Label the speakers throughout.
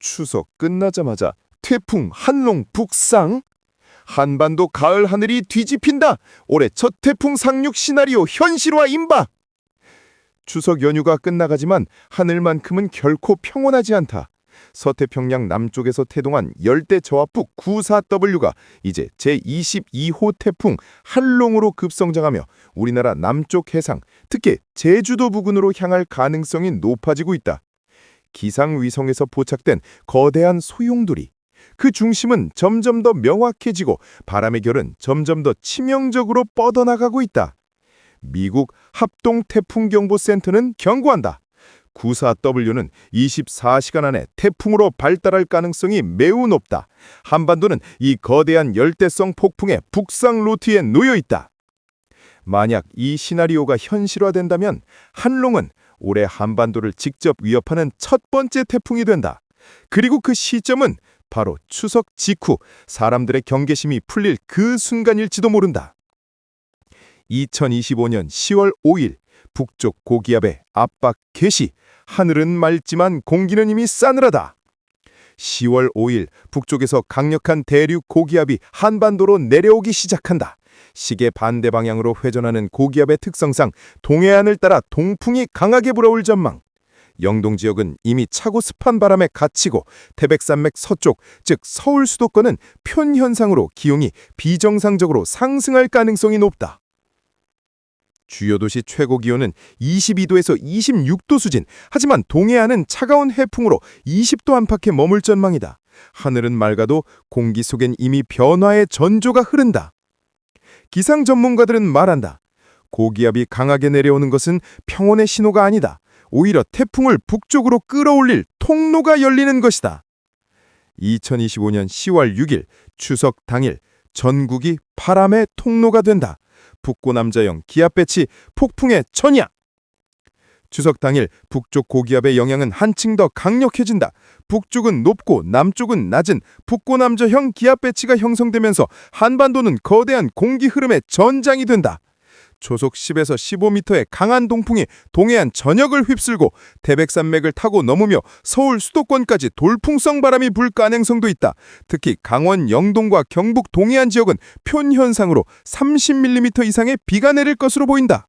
Speaker 1: 추석 끝나자마자 태풍 한롱 북상? 한반도 가을 하늘이 뒤집힌다. 올해 첫 태풍 상륙 시나리오 현실화 임박. 추석 연휴가 끝나가지만 하늘만큼은 결코 평온하지 않다. 서태평양 남쪽에서 태동한 열대 저압부 94W가 이제 제22호 태풍 한롱으로 급성장하며 우리나라 남쪽 해상, 특히 제주도 부근으로 향할 가능성이 높아지고 있다. 기상위성에서 포착된 거대한 소용돌이. 그 중심은 점점 더 명확해지고 바람의 결은 점점 더 치명적으로 뻗어나가고 있다. 미국 합동태풍경보센터는 경고한다. 94W는 24시간 안에 태풍으로 발달할 가능성이 매우 높다. 한반도는 이 거대한 열대성 폭풍의 북상 루트에 놓여 있다. 만약 이 시나리오가 현실화된다면 한롱은 올해 한반도를 직접 위협하는 첫 번째 태풍이 된다. 그리고 그 시점은 바로 추석 직후 사람들의 경계심이 풀릴 그 순간일지도 모른다. 2025년 10월 5일 북쪽 고기압의 압박 개시. 하늘은 맑지만 공기는 이미 싸늘하다. 10월 5일 북쪽에서 강력한 대륙 고기압이 한반도로 내려오기 시작한다. 시계 반대 방향으로 회전하는 고기압의 특성상 동해안을 따라 동풍이 강하게 불어올 전망. 영동 지역은 이미 차고 습한 바람에 갇히고 태백산맥 서쪽, 즉 서울 수도권은 편현상으로 기온이 비정상적으로 상승할 가능성이 높다. 주요 도시 최고 기온은 22도에서 26도 수준, 하지만 동해안은 차가운 해풍으로 20도 안팎에 머물 전망이다. 하늘은 맑아도 공기 속엔 이미 변화의 전조가 흐른다. 기상 전문가들은 말한다. 고기압이 강하게 내려오는 것은 평온의 신호가 아니다. 오히려 태풍을 북쪽으로 끌어올릴 통로가 열리는 것이다. 2025년 10월 6일 추석 당일 전국이 바람의 통로가 된다. 북고남자형 기압 배치 폭풍의 전야. 추석 당일 북쪽 고기압의 영향은 한층 더 강력해진다. 북쪽은 높고 남쪽은 낮은 북고남저형 기압 배치가 형성되면서 한반도는 거대한 공기 흐름의 전장이 된다. 초속 10에서 15m의 강한 동풍이 동해안 전역을 휩쓸고 태백산맥을 타고 넘으며 서울 수도권까지 돌풍성 바람이 불 가능성도 있다. 특히 강원 영동과 경북 동해안 지역은 편현상으로 30mm 이상의 비가 내릴 것으로 보인다.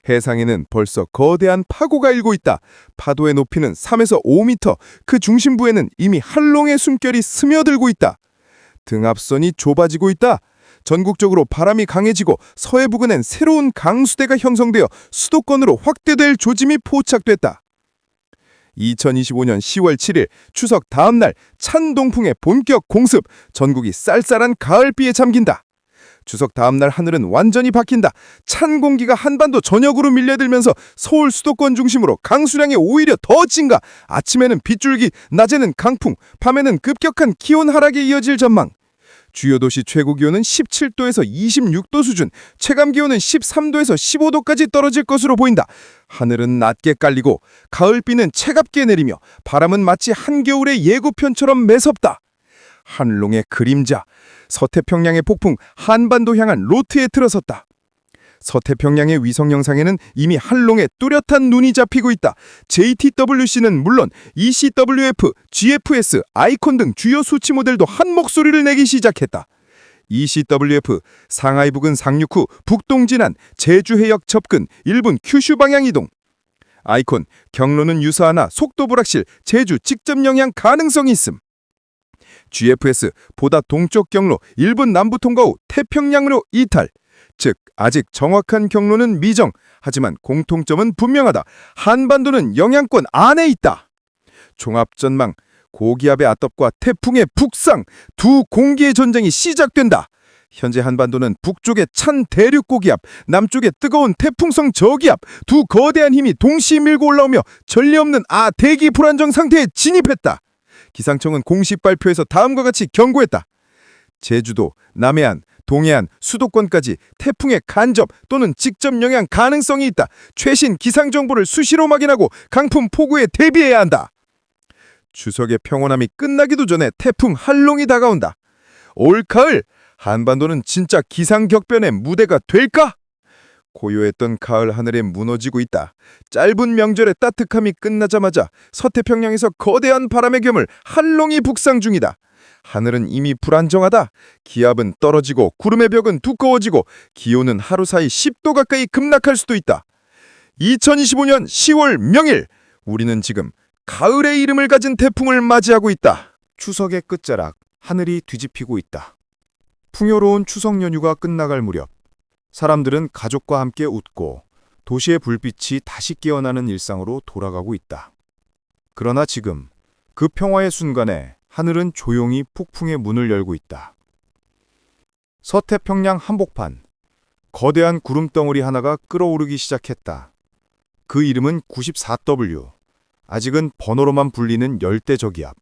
Speaker 1: 해상에는 벌써 거대한 파고가 일고 있다. 파도의 높이는 3에서 5m, 그 중심부에는 이미 한롱의 숨결이 스며들고 있다. 등압선이 좁아지고 있다. 전국적으로 바람이 강해지고 서해 부근엔 새로운 강수대가 형성되어 수도권으로 확대될 조짐이 포착됐다. 2025년 10월 7일 추석 다음 날 찬 동풍의 본격 공습, 전국이 쌀쌀한 가을비에 잠긴다. 추석 다음 날 하늘은 완전히 바뀐다. 찬 공기가 한반도 전역으로 밀려들면서 서울 수도권 중심으로 강수량이 오히려 더 증가. 아침에는 빗줄기, 낮에는 강풍, 밤에는 급격한 기온 하락에 이어질 전망. 주요 도시 최고 기온은 17도에서 26도 수준, 체감 기온은 13도에서 15도까지 떨어질 것으로 보인다. 하늘은 낮게 깔리고 가을비는 차갑게 내리며 바람은 마치 한겨울의 예고편처럼 매섭다. 한롱의 그림자, 서태평양의 폭풍, 한반도 향한 로트에 들어섰다. 서태평양의 위성 영상에는 이미 한롱에 뚜렷한 눈이 잡히고 있다. JTWC는 물론 ECWF, GFS, 아이콘 등 주요 수치 모델도 한 목소리를 내기 시작했다. ECWF, 상하이 부근 상륙 후 북동 진안, 제주 해역 접근, 일본 큐슈 방향 이동. 아이콘, 경로는 유사하나 속도 불확실, 제주 직접 영향 가능성이 있음. GFS, 보다 동쪽 경로, 일본 남부 통과 후 태평양으로 이탈. 즉 아직 정확한 경로는 미정, 하지만 공통점은 분명하다. 한반도는 영향권 안에 있다. 종합전망, 고기압의 아톱과 태풍의 북상, 두 공기의 전쟁이 시작된다. 현재 한반도는 북쪽의 찬 대륙 고기압, 남쪽의 뜨거운 태풍성 저기압, 두 거대한 힘이 동시에 밀고 올라오며 전례 없는 대기 불안정 상태에 진입했다. 기상청은 공식 발표에서 다음과 같이 경고했다. 제주도, 남해안, 동해안, 수도권까지 태풍의 간접 또는 직접 영향 가능성이 있다. 최신 기상 정보를 수시로 확인하고 강풍 폭우에 대비해야 한다. 추석의 평온함이 끝나기도 전에 태풍 한롱이 다가온다. 올 가을 한반도는 진짜 기상격변의 무대가 될까? 고요했던 가을 하늘에 무너지고 있다. 짧은 명절의 따뜻함이 끝나자마자 서태평양에서 거대한 바람의 괴물 한롱이 북상 중이다. 하늘은 이미 불안정하다. 기압은 떨어지고 구름의 벽은 두꺼워지고 기온은 하루 사이 10도 가까이 급락할 수도 있다. 2025년 10월 명일, 우리는 지금 가을의 이름을 가진 태풍을 맞이하고 있다. 추석의 끝자락, 하늘이 뒤집히고 있다. 풍요로운 추석 연휴가 끝나갈 무렵, 사람들은 가족과 함께 웃고 도시의 불빛이 다시 깨어나는 일상으로 돌아가고 있다. 그러나 지금 그 평화의 순간에 하늘은 조용히 폭풍의 문을 열고 있다. 서태평양 한복판, 거대한 구름덩어리 하나가 끓어오르기 시작했다. 그 이름은 94W, 아직은 번호로만 불리는 열대저기압.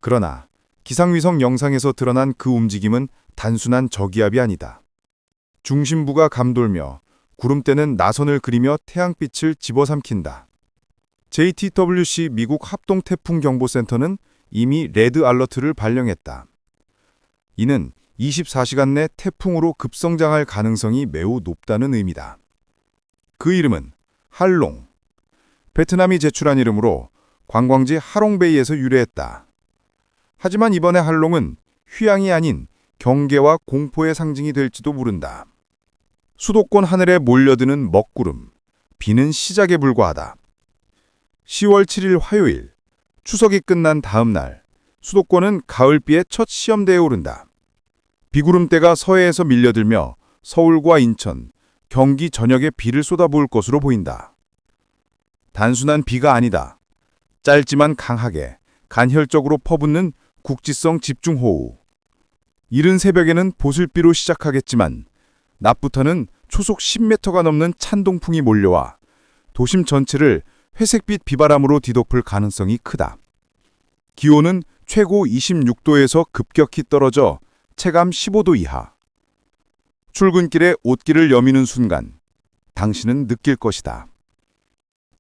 Speaker 1: 그러나 기상위성 영상에서 드러난 그 움직임은 단순한 저기압이 아니다. 중심부가 감돌며 구름대는 나선을 그리며 태양빛을 집어삼킨다. JTWC 미국 합동태풍경보센터는 이미 레드 알러트를 발령했다. 이는 24시간 내 태풍으로 급성장할 가능성이 매우 높다는 의미다. 그 이름은 할롱. 베트남이 제출한 이름으로 관광지 하롱베이에서 유래했다. 하지만 이번에 할롱은 휴양이 아닌 경계와 공포의 상징이 될지도 모른다. 수도권 하늘에 몰려드는 먹구름, 비는 시작에 불과하다. 10월 7일 화요일, 추석이 끝난 다음 날, 수도권은 가을비의 첫 시험대에 오른다. 비구름대가 서해에서 밀려들며 서울과 인천, 경기 전역에 비를 쏟아부을 것으로 보인다. 단순한 비가 아니다. 짧지만 강하게, 간헐적으로 퍼붓는 국지성 집중호우. 이른 새벽에는 보슬비로 시작하겠지만 낮부터는 초속 10m가 넘는 찬동풍이 몰려와 도심 전체를 회색빛 비바람으로 뒤덮을 가능성이 크다. 기온은 최고 26도에서 급격히 떨어져 체감 15도 이하. 출근길에 옷길을 여미는 순간 당신은 느낄 것이다.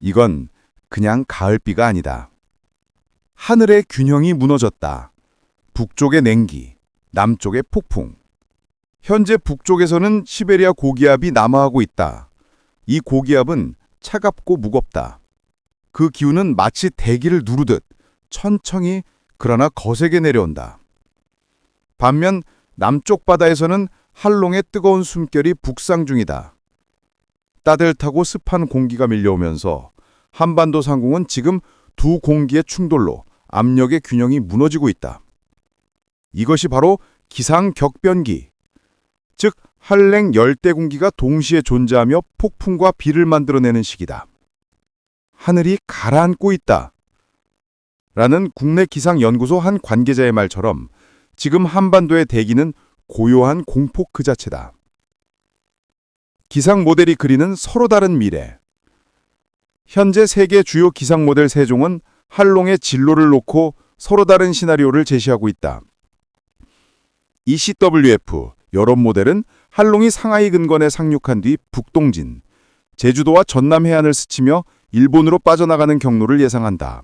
Speaker 1: 이건 그냥 가을비가 아니다. 하늘의 균형이 무너졌다. 북쪽의 냉기, 남쪽의 폭풍. 현재 북쪽에서는 시베리아 고기압이 남하하고 있다. 이 고기압은 차갑고 무겁다. 그 기운은 마치 대기를 누르듯 천천히 그러나 거세게 내려온다. 반면 남쪽 바다에서는 한롱의 뜨거운 숨결이 북상 중이다. 따뜻하고 습한 공기가 밀려오면서 한반도 상공은 지금 두 공기의 충돌로 압력의 균형이 무너지고 있다. 이것이 바로 기상격변기, 즉 한랭 열대 공기가 동시에 존재하며 폭풍과 비를 만들어내는 시기다. 하늘이 가라앉고 있다. 라는 국내 기상연구소 한 관계자의 말처럼 지금 한반도의 대기는 고요한 공포 그 자체다. 기상 모델이 그리는 서로 다른 미래. 현재 세계 주요 기상 모델 3종은 한롱의 진로를 놓고 서로 다른 시나리오를 제시하고 있다. ECWF 여론 모델은 한롱이 상하이 근건에 상륙한 뒤 북동진, 제주도와 전남 해안을 스치며 일본으로 빠져나가는 경로를 예상한다.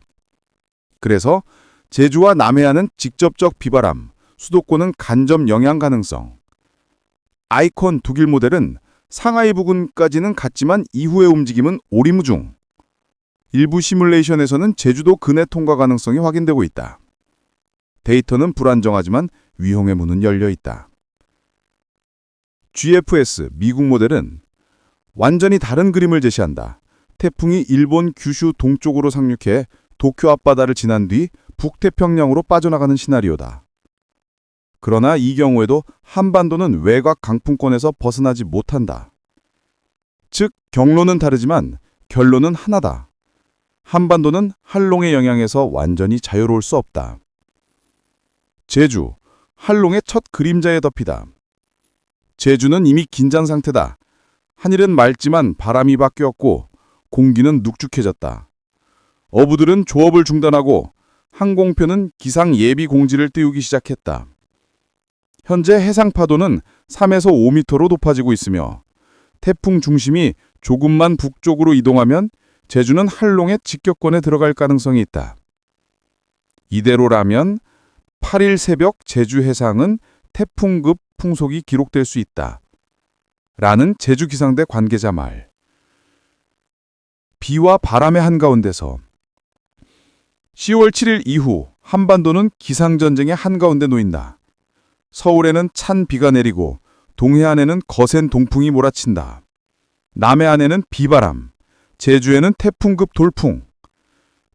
Speaker 1: 그래서 제주와 남해안은 직접적 비바람, 수도권은 간접 영향 가능성. 아이콘 독일 모델은 상하이 부근까지는 갔지만 이후의 움직임은 오리무중. 일부 시뮬레이션에서는 제주도 근해 통과 가능성이 확인되고 있다. 데이터는 불안정하지만 위험의 문은 열려 있다. GFS 미국 모델은 완전히 다른 그림을 제시한다. 태풍이 일본 규슈 동쪽으로 상륙해 도쿄 앞바다를 지난 뒤 북태평양으로 빠져나가는 시나리오다. 그러나 이 경우에도 한반도는 외곽 강풍권에서 벗어나지 못한다. 즉 경로는 다르지만 결론은 하나다. 한반도는 한롱의 영향에서 완전히 자유로울 수 없다. 제주, 한롱의 첫 그림자에 덮이다. 제주는 이미 긴장 상태다. 하늘은 맑지만 바람이 바뀌었고 공기는 눅죽해졌다. 어부들은 조업을 중단하고 항공편은 기상 예비 공지를 띄우기 시작했다. 현재 해상 파도는 3에서 5m로 높아지고 있으며 태풍 중심이 조금만 북쪽으로 이동하면 제주는 한롱의 직격권에 들어갈 가능성이 있다. 이대로라면 8일 새벽 제주 해상은 태풍급 풍속이 기록될 수 있다.
Speaker 2: 라는 제주기상대 관계자 말. 비와 바람의 한가운데서 10월 7일 이후 한반도는 기상전쟁의 한가운데 놓인다. 서울에는 찬 비가 내리고 동해안에는 거센 동풍이 몰아친다. 남해안에는 비바람, 제주에는 태풍급 돌풍.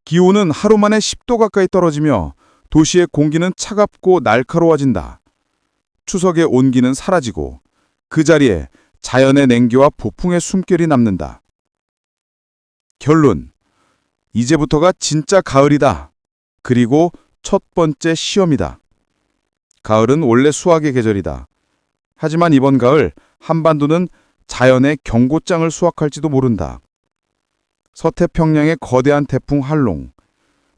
Speaker 2: 기온은 하루 만에 10도 가까이 떨어지며 도시의 공기는 차갑고 날카로워진다. 추석의 온기는 사라지고 그 자리에 자연의 냉기와 폭풍의 숨결이 남는다. 결론. 이제부터가 진짜 가을이다. 그리고 첫 번째 시험이다. 가을은 원래 수확의 계절이다. 하지만 이번 가을 한반도는 자연의 경고장을 수확할지도 모른다. 서태평양의 거대한 태풍 할롱,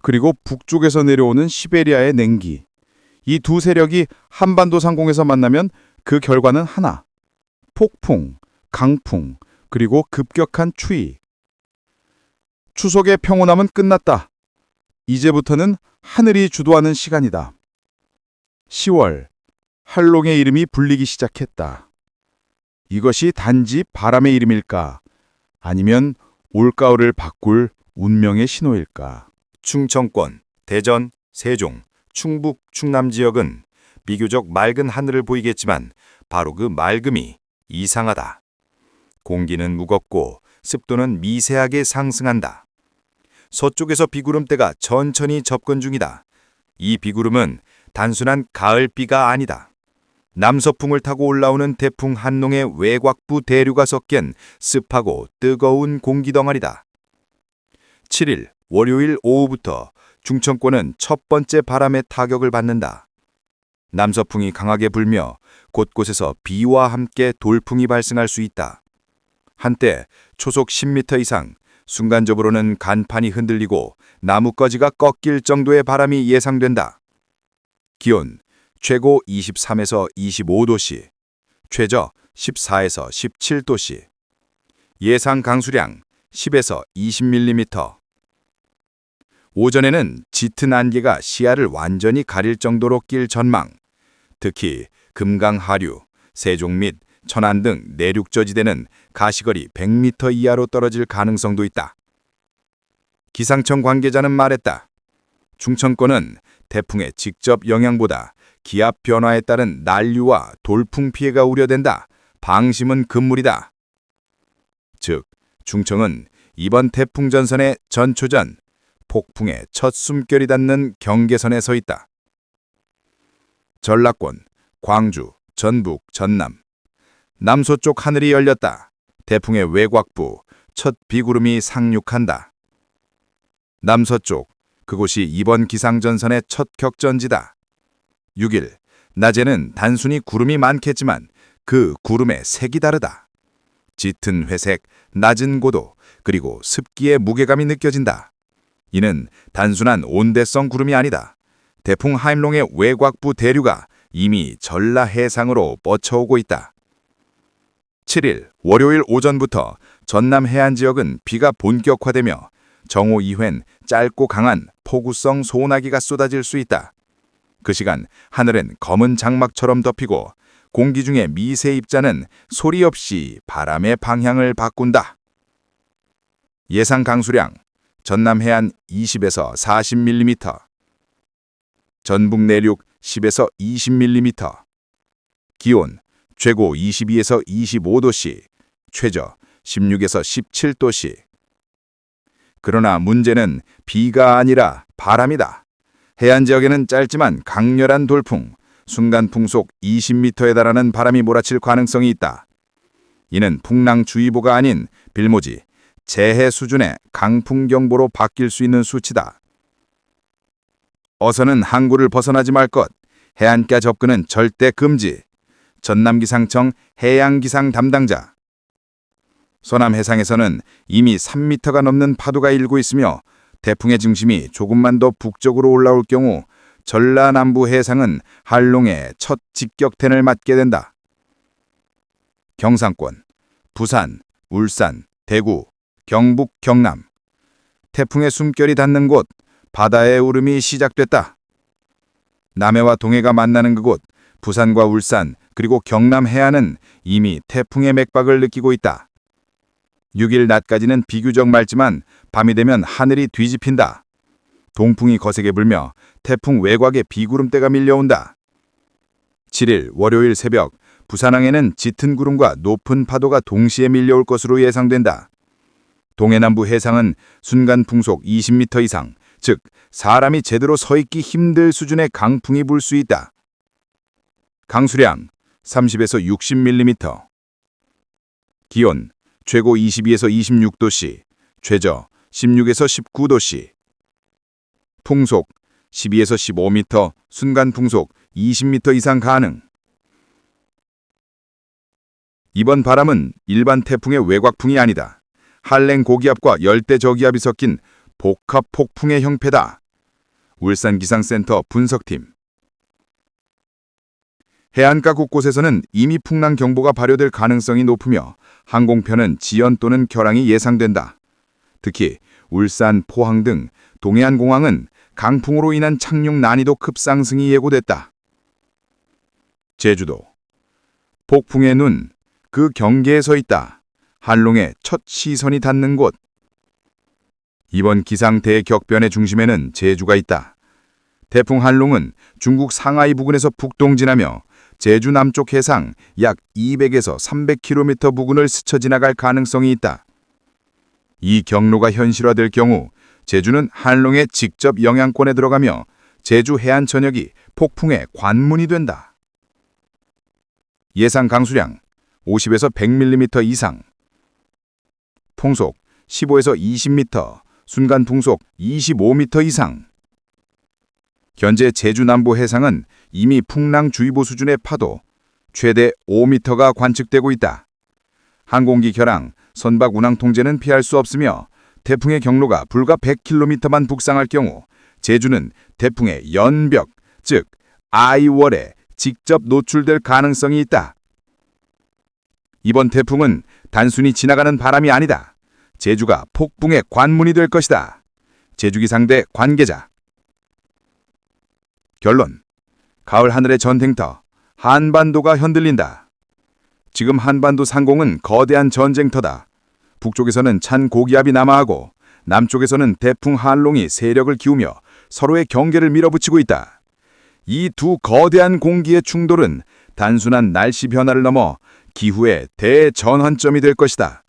Speaker 2: 그리고 북쪽에서 내려오는 시베리아의 냉기. 이 두 세력이 한반도 상공에서 만나면 그 결과는 하나. 폭풍, 강풍, 그리고 급격한 추위. 추석의 평온함은 끝났다. 이제부터는 하늘이 주도하는 시간이다. 10월, 할롱의 이름이 불리기 시작했다. 이것이 단지 바람의 이름일까? 아니면 올가을을 바꿀 운명의 신호일까?
Speaker 1: 충청권, 대전, 세종, 충북, 충남 지역은 비교적 맑은 하늘을 보이겠지만 바로 그 맑음이 이상하다. 공기는 무겁고 습도는 미세하게 상승한다. 서쪽에서 비구름대가 천천히 접근 중이다. 이 비구름은 단순한 가을비가 아니다. 남서풍을 타고 올라오는 태풍 한농의 외곽부 대류가 섞인 습하고 뜨거운 공기덩어리다. 7일 월요일 오후부터 중청권은 첫 번째 바람의 타격을 받는다. 남서풍이 강하게 불며 곳곳에서 비와 함께 돌풍이 발생할 수 있다. 한때 초속 10m 이상, 순간적으로는 간판이 흔들리고 나뭇가지가 꺾일 정도의 바람이 예상된다. 기온 최고 23에서 25도씨, 최저 14에서 17도씨. 예상 강수량 10에서 20mm. 오전에는 짙은 안개가 시야를 완전히 가릴 정도로 낄 전망. 특히 금강 하류, 세종 및 천안 등 내륙 저지대는 가시거리 100m 이하로 떨어질 가능성도 있다. 기상청 관계자는 말했다. 충청권은 태풍의 직접 영향보다 기압 변화에 따른 난류와 돌풍 피해가 우려된다. 방심은 금물이다. 즉, 충청은 이번 태풍 전선의 전초전, 폭풍의 첫 숨결이 닿는 경계선에 서 있다. 전라권, 광주, 전북, 전남. 남서쪽 하늘이 열렸다. 태풍의 외곽부, 첫 비구름이 상륙한다. 남서쪽, 그곳이 이번 기상전선의 첫 격전지다. 6일, 낮에는 단순히 구름이 많겠지만 그 구름의 색이 다르다. 짙은 회색, 낮은 고도, 그리고 습기의 무게감이 느껴진다. 이는 단순한 온대성 구름이 아니다. 태풍 하임롱의 외곽부 대류가 이미 전라 해상으로 뻗쳐오고 있다. 7일 월요일 오전부터 전남 해안 지역은 비가 본격화되며 정오 이후엔 짧고 강한 폭우성 소나기가 쏟아질 수 있다. 그 시간 하늘은 검은 장막처럼 덮이고 공기 중의 미세 입자는 소리 없이 바람의 방향을 바꾼다. 예상 강수량 전남 해안 20에서 40mm, 전북 내륙 10에서 20mm, 기온 최고 22에서 25도씨, 최저 16에서 17도씨. 그러나 문제는 비가 아니라 바람이다. 해안 지역에는 짧지만 강렬한 돌풍, 순간 풍속 20m에 달하는 바람이 몰아칠 가능성이 있다. 이는 풍랑주의보가 아닌 빌모지, 재해 수준의 강풍경보로 바뀔 수 있는 수치다. 어서는 항구를 벗어나지 말 것. 해안가 접근은 절대 금지. 전남기상청 해양기상 담당자. 서남 해상에서는 이미 3m가 넘는 파도가 일고 있으며 태풍의 중심이 조금만 더 북쪽으로 올라올 경우 전라남부 해상은 한롱의 첫 직격탄을 맞게 된다. 경상권, 부산, 울산, 대구, 경북, 경남. 태풍의 숨결이 닿는 곳, 바다의 울음이 시작됐다. 남해와 동해가 만나는 그곳, 부산과 울산,
Speaker 2: 그리고 경남 해안은 이미 태풍의 맥박을 느끼고 있다. 6일 낮까지는 비교적 맑지만 밤이 되면 하늘이 뒤집힌다. 동풍이 거세게 불며 태풍 외곽에 비구름대가 밀려온다. 7일 월요일 새벽 부산항에는 짙은 구름과 높은 파도가 동시에 밀려올 것으로 예상된다. 동해남부 해상은 순간 풍속 20m 이상, 즉 사람이 제대로 서 있기 힘들 수준의 강풍이 불 수 있다. 강수량 30에서 60mm. 기온 최고 22에서 26도씨, 최저 16에서 19도씨. 풍속 12에서 15m, 순간 풍속 20m 이상 가능. 이번 바람은 일반 태풍의 외곽풍이 아니다. 한랭 고기압과 열대 저기압이 섞인 복합 폭풍의 형태다. 울산기상센터 분석팀. 해안가 곳곳에서는 이미 풍랑 경보가 발효될 가능성이 높으며 항공편은 지연 또는 결항이 예상된다. 특히 울산, 포항 등 동해안 공항은 강풍으로 인한 착륙 난이도 급상승이 예고됐다. 제주도. 폭풍의 눈, 그 경계에 서 있다. 한롱의 첫 시선이 닿는 곳. 이번 기상 대격변의 중심에는 제주가 있다. 태풍 한롱은 중국 상하이 부근에서 북동진하며 제주 남쪽 해상 약 200에서 300km 부근을 스쳐 지나갈 가능성이 있다. 이 경로가 현실화될 경우 제주는 한롱의 직접 영향권에 들어가며 제주 해안 전역이 폭풍의 관문이 된다. 예상 강수량 50에서 100mm 이상. 풍속 15에서 20m, 순간 풍속 25m 이상. 현재 제주 남부 해상은 이미 풍랑주의보 수준의 파도 최대 5m가 관측되고 있다. 항공기 결항, 선박 운항 통제는 피할 수 없으며 태풍의 경로가 불과 100km만 북상할 경우 제주는 태풍의 연벽, 즉 아이월에 직접 노출될 가능성이 있다. 이번 태풍은 단순히 지나가는 바람이 아니다. 제주가 폭풍의 관문이 될 것이다. 제주기상대 관계자. 결론. 가을 하늘의 전쟁터, 한반도가 흔들린다. 지금 한반도 상공은 거대한 전쟁터다. 북쪽에서는 찬 고기압이 남하하고 남쪽에서는 태풍 한롱이 세력을 기우며 서로의 경계를 밀어붙이고 있다. 이 두 거대한 공기의 충돌은 단순한 날씨 변화를 넘어 기후의 대전환점이 될 것이다.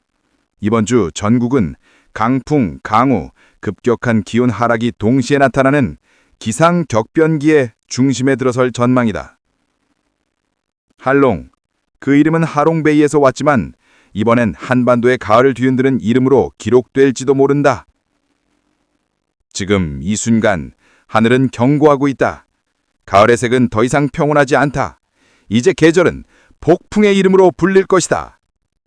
Speaker 2: 이번 주 전국은 강풍, 강우, 급격한 기온 하락이 동시에 나타나는 기상 격변기의 중심에 들어설 전망이다. 한롱, 그 이름은 하롱베이에서 왔지만 이번엔 한반도의 가을을 뒤흔드는 이름으로 기록될지도 모른다. 지금 이 순간 하늘은 경고하고 있다. 가을의 색은 더 이상 평온하지 않다. 이제 계절은 폭풍의 이름으로 불릴 것이다.